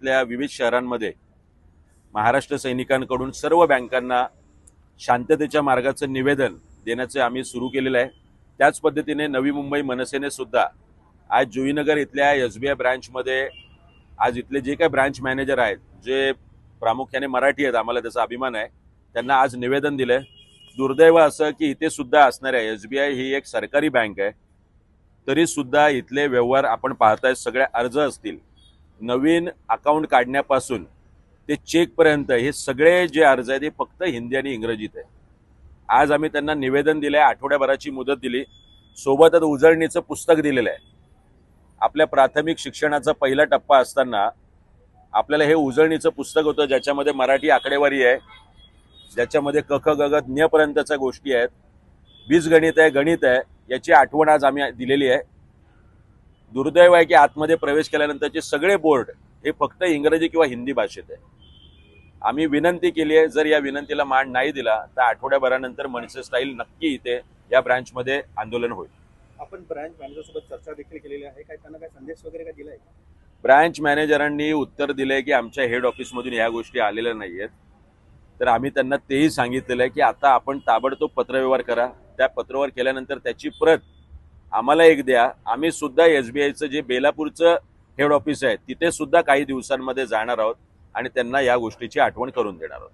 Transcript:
राज्यातल्या विविध शहरांमध्ये महाराष्ट्र सैनिकांकडून सर्व बँकांना शांततेच्या मार्गाचं निवेदन देण्याचे आम्ही सुरू केलेलं आहे। त्याच पद्धतीने नवी मुंबई मनसेने सुद्धा आज जुईनगर इथल्या SBI ब्रांचमध्ये आज इथले जे काही ब्रांच मॅनेजर आहेत जे प्रामुख्याने मराठी आहेत, आम्हाला त्याचा अभिमान आहे, त्यांना आज निवेदन दिलंय। दुर्दैव असं की इथे सुद्धा असणाऱ्या SBI ही एक सरकारी बँक आहे, तरी सुद्धा इथले व्यवहार आपण पाहताय, सगळे अर्ज असतील, नवीन अकाउंट काढण्यापासून ते चेकपर्यंत हे सगळे जे अर्ज आहेत ते फक्त हिंदी आणि इंग्रजीत आहे। आज आम्ही त्यांना निवेदन दिलंय, आठवड्याभराची मुदत दिली, सोबतच उजळणीचं पुस्तक दिलेलं आहे। आपल्या प्राथमिक शिक्षणाचा पहिला टप्पा असताना आपल्याला हे उजळणीचं पुस्तक होतं, ज्याच्यामध्ये मराठी आकडेवारी आहे, ज्याच्यामध्ये क ख ग घ ज्ञ पर्यंतच्या गोष्टी आहेत, बीजगणित आहे, गणित आहे, याची आठवण आज आम्ही दिलेली आहे। दुर्दैव आहे की आतमध्ये प्रवेश केल्यानंतरचे सगळे बोर्ड हे फक्त इंग्रजी किंवा हिंदी भाषेत आहे। आम्ही विनंती केली आहे, जर या विनंतीला मान नाही दिला तर आठवड्याभरानंतर मनसे स्टाईल नक्की इथे या ब्रांचमध्ये आंदोलन होईल। आपण ब्रांच मॅनेजर सोबत चर्चा देखील केलेली आहे, काय त्यांना काय संदेश वगैरे काय दिलाय? ब्रांच मॅनेजरांनी उत्तर दिलंय की आमच्या हेड ऑफिसमधून ह्या गोष्टी आलेल्या नाहीयेत, तर आम्ही त्यांना तेही सांगितलेलं आहे की आता आपण ताबडतोब पत्रव्यवहार करा, त्या पत्रव्यवहार केल्यानंतर त्याची प्रत आम्हाला एक द्या। आम्ही सुद्धा SBIचं जे बेलापूरचं हेड ऑफिस आहे तिथे सुद्धा काही दिवसांमध्ये जाणार आहोत आणि त्यांना या गोष्टीची आठवण करून देणार आहोत।